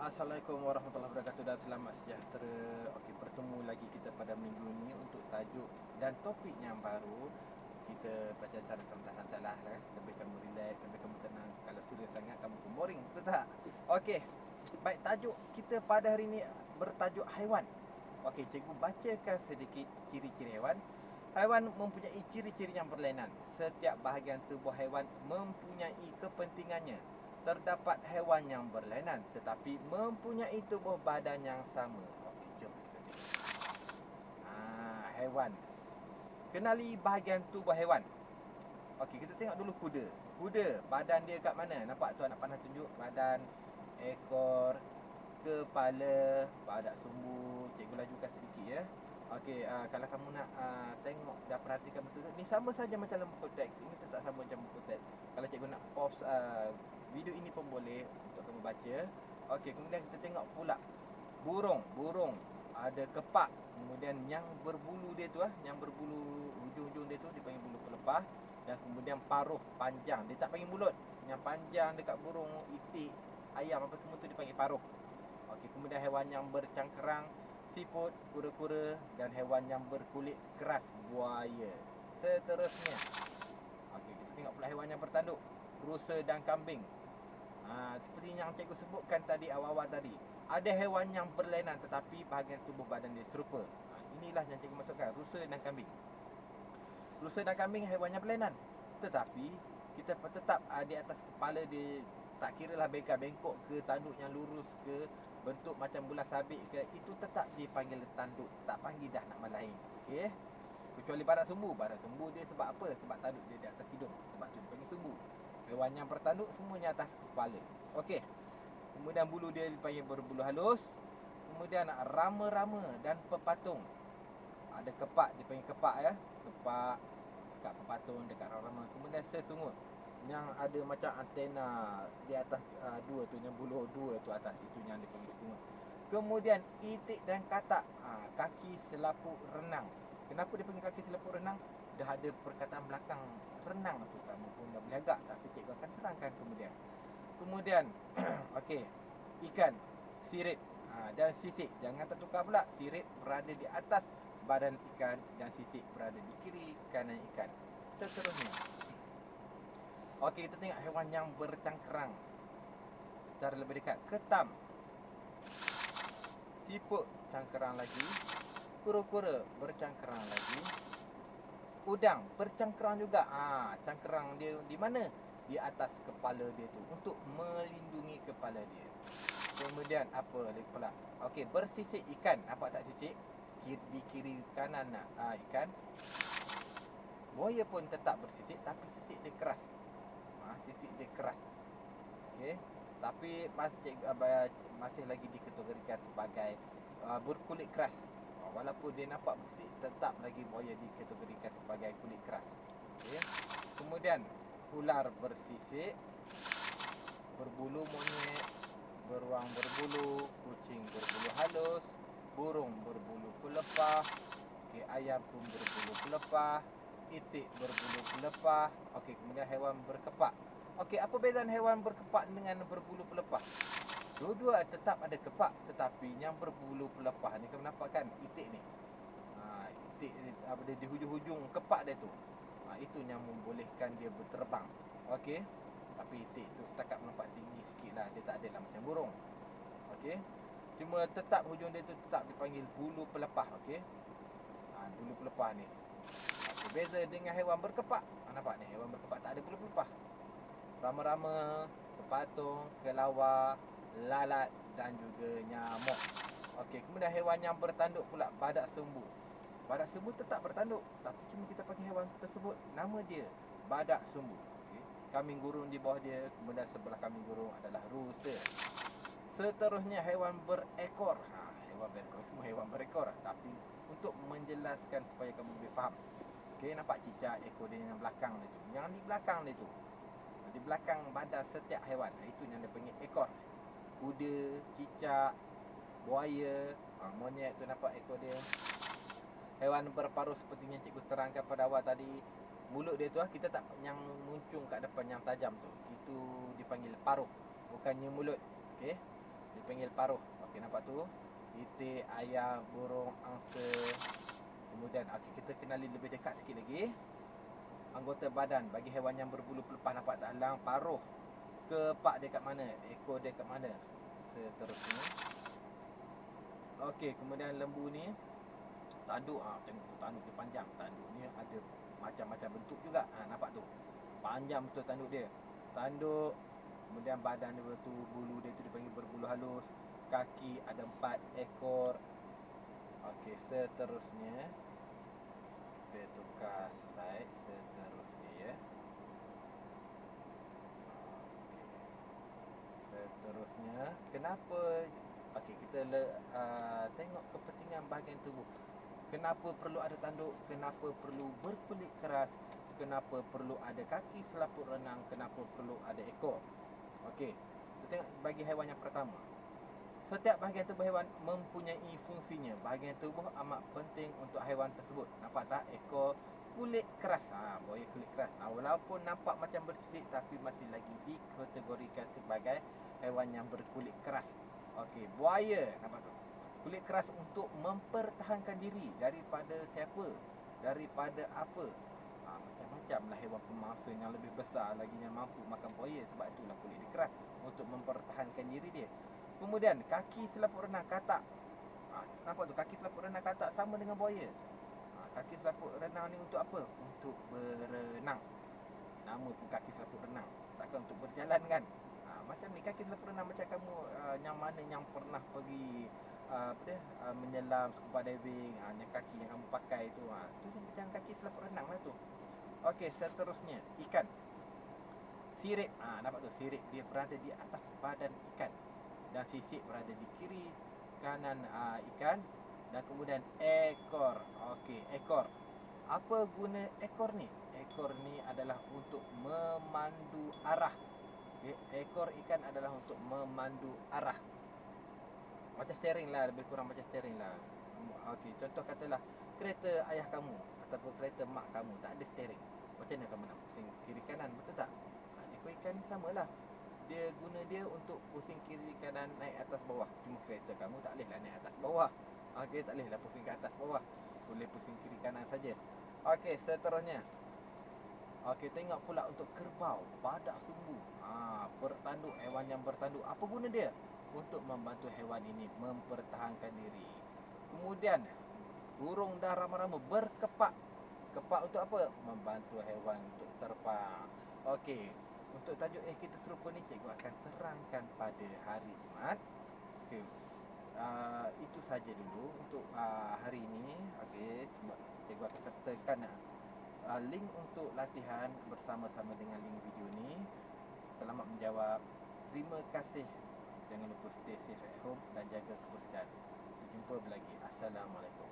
Assalamualaikum warahmatullahi wabarakatuh dan selamat sejahtera. Okey, bertemu lagi kita pada minggu ini untuk tajuk dan topik yang baru. Kita bercakap santai-santai lah, lebih kamu relax, lebih kamu tenang. Kalau serius sangat kamu pun boring, betul tak? Okey. Baik, tajuk kita pada hari ini bertajuk haiwan. Okey, cikgu bacakan sedikit ciri-ciri haiwan. Haiwan mempunyai ciri-ciri yang berlainan. Setiap bahagian tubuh haiwan mempunyai kepentingannya. Terdapat haiwan yang berlainan tetapi mempunyai tubuh badan yang sama. Okey, jom kita tengok. Haiwan. Kenali bahagian tubuh haiwan. Okey, kita tengok dulu kuda. Kuda, badan dia kat mana? Nampak tu anak panah tunjuk badan, ekor, kepala, badak sumbu. Cikgu lajukan sedikit ya. Okey, kalau kamu nak tengok dan perhatikan betul-betul, ni sama saja macam dalam buku teks. Ini tetap sama macam buku teks. Kalau cikgu nak pause video ini pun boleh untuk kamu baca. Okey, kemudian kita tengok pula burung. Burung ada kepak. Kemudian yang berbulu dia tu yang berbulu hujung-hujung dia tu dipanggil bulu pelepah. Dan kemudian paruh panjang. Dia tak panggil mulut. Yang panjang dekat burung, itik, ayam apa semua tu dipanggil paruh. Okey, kemudian haiwan yang bercangkerang, siput, kura-kura, dan haiwan yang berkulit keras, buaya. Seterusnya. Okey, kita tengok pula haiwan yang bertanduk, rusa dan kambing. Seperti yang cikgu sebutkan tadi awal-awal tadi, ada haiwan yang berlainan tetapi bahagian tubuh badan dia serupa. Inilah yang cikgu maksudkan, rusa dan kambing. Rusa dan kambing haiwan yang berlainan, tetapi kita tetap di atas kepala dia. Tak kiralah bengkok ke, tanduknya lurus ke, bentuk macam bola sabit ke, itu tetap dipanggil tanduk. Tak panggil dah nama lain. Okey. Kecuali badak sumbu. Badak sumbu dia sebab apa? Sebab tanduk dia di atas hidung. Sebab tu dipanggil sumbu. Haiwan yang bertanduk semuanya atas kepala. Okey. Kemudian bulu dia dipanggil berbulu halus. Kemudian rama-rama dan pepatung. Ada kepak, dipanggil kepak ya. Kepak dekat pepatung, dekat rama-rama. Kemudian sesungut yang ada macam antena di atas dua tu, yang bulu dua tu atas, itu yang dipanggil sungut. Kemudian itik dan katak, kaki selaput renang. Kenapa dia panggil kaki selaput renang? Dah ada perkataan belakang renang tu, kamu pun dah boleh agak, tapi cikgu akan terangkan kemudian. Kemudian okey, ikan, sirip dan sisik. Jangan tertukar pula, sirip berada di atas badan ikan dan sisik berada di kiri kanan ikan. Seterusnya. Okey, kita tengok haiwan yang bercangkerang secara lebih dekat. Ketam, siput cangkerang lagi, kura-kura bercangkerang lagi, udang bercangkerang juga. Cangkerang dia di mana? Di atas kepala dia tu, untuk melindungi kepala dia. Kemudian apa lagi pula? Okey, bersisik ikan. Nampak tak sisik? Di kiri kanan ikan. Buaya pun tetap bersisik, tapi sisik dia keras. Sisik dia keras. Okey. Tapi masih lagi dikategorikan sebagai berkulit keras. Walaupun dia nampak bersisik, tetap lagi buaya dikategorikan sebagai kulit keras. Okey. Kemudian ular bersisik, berbulu monyet, beruang berbulu, kucing berbulu halus, burung berbulu pelepah, ayam pun berbulu pelepah, itik berbulu pelepah. Okey, kemudian haiwan berkepak. Okey, apa bezaan haiwan berkepak dengan berbulu pelepah? Dua-dua tetap ada kepak, tetapi yang berbulu pelepah ni, kamu nampak kan itik ni. Itik ni ada di hujung-hujung kepak dia tu. Itu yang membolehkan dia berterbang. Okey. Tapi itik tu setakat nampak tinggi sikit lah, dia tak adalah macam burung. Okey. Cuma tetap hujung dia tu tetap dipanggil bulu pelepah. Okey. Bulu pelepah ni. Berbeza dengan haiwan berkepak. Nampak ni, haiwan berkepak tak ada bulu pelepah. Rama-rama, pepatung, kelawar, lalat dan juga nyamuk. Okey, kemudian haiwan yang bertanduk pula, badak sumbu. Badak sumbu tetap bertanduk, tapi cuma kita panggil haiwan tersebut nama dia badak sumbu. Okey. Kambing gurun di bawah dia, kemudian sebelah kambing gurun adalah rusa. Seterusnya haiwan berekor. Haiwan berekor, semua haiwan berekor, tapi untuk menjelaskan supaya kamu lebih faham. Okey, nampak cicak ekor dia yang belakang dia tu. Yang di belakang dia tu, di belakang badan setiap haiwan, itu yang dia panggil ekor. Kuda, cicak, buaya, monyet tu nampak ekor dia. Haiwan berparuh seperti yang cikgu terangkan pada awal tadi, mulut dia tu kita tak yang muncung kat depan yang tajam tu, itu dipanggil paruh, bukannya mulut. Okey. Dipanggil paruh. Okey, nampak tu? Itik, ayam, burung, angsa. Kemudian okey, kita kenali lebih dekat sikit lagi. Anggota badan bagi haiwan yang berbulu pelepah, nampak tak halang? Paruh. Kepak dia kat mana? Ekor dia kat mana? Seterusnya. Okey, kemudian lembu ni tanduk. Tengok tu tanduk dia panjang. Tanduk ni ada macam-macam bentuk juga. Nampak tu? Panjang betul tanduk dia. Tanduk, kemudian badan dia tu, bulu dia tu dipanggil berbulu halus. Kaki ada 4 ekor. Okey, seterusnya kita tukar slide seterusnya ya. Okey. Seterusnya, kenapa kita tengok kepentingan bahagian tubuh. Kenapa perlu ada tanduk? Kenapa perlu berkulit keras? Kenapa perlu ada kaki selaput renang? Kenapa perlu ada ekor? Okey, kita tengok bagi haiwan yang pertama. Setiap bahagian tubuh haiwan mempunyai fungsinya. Bahagian tubuh amat penting untuk haiwan tersebut. Nampak tak? Ekor, kulit keras. Buaya kulit keras. Walaupun nampak macam bersih, tapi masih lagi dikategorikan sebagai haiwan yang berkulit keras. Okey, buaya. Nampak tu? Kulit keras untuk mempertahankan diri daripada siapa? Daripada apa? Macam-macam lah haiwan pemangsa yang lebih besar lagi yang mampu makan buaya. Sebab itulah kulit dia keras, untuk mempertahankan diri dia. Kemudian kaki selaput renang katak. Nampak tu? Kaki selaput renang katak sama dengan buaya. Kaki selaput renang ni untuk apa? Untuk berenang. Nama pun kaki selaput renang. Takkan untuk berjalan kan? Macam ni kaki selaput renang, macam kamu yang mana yang pernah pergi menyelam, scuba diving, yang kaki yang kamu pakai tu, tu macam kaki selaput renang lah tu. Okey, seterusnya ikan. Sirip. Nampak tu? Sirip dia berada di atas badan ikan, dan sisik berada di kiri kanan ikan. Dan kemudian ekor. Okey, ekor. Apa guna ekor ni? Ekor ni adalah untuk memandu arah. Okay. Ekor ikan adalah untuk memandu arah. Macam steering lah, lebih kurang macam steering lah. Okey, contoh katalah kereta ayah kamu ataupun kereta mak kamu tak ada steering. Macam mana kamu nak pusing kiri kanan, betul tak? Ekor ikan ni samalah. Dia guna dia untuk pusing kiri kanan, naik atas bawah. Cuma kereta kamu tak boleh lah naik atas bawah. Okey, tak boleh lah pusing ke atas bawah. Boleh pusing kiri kanan saja. Okey, seterusnya. Okey, tengok pula untuk kerbau, badak sumbu. Bertanduk, haiwan yang bertanduk. Apa guna dia? Untuk membantu haiwan ini mempertahankan diri. Kemudian, burung dan rama-rama berkepak. Kepak untuk apa? Membantu haiwan untuk terbang. Okey, untuk tajuk kita serupa ni cikgu akan terangkan pada hari Jumaat. Okey, itu saja dulu untuk hari ini. Okey, cikgu akan sertakan link untuk latihan bersama-sama dengan link video ni. Selamat menjawab. Terima kasih. Jangan lupa stay safe at home dan jaga kebersihan. Jumpa lagi. Assalamualaikum.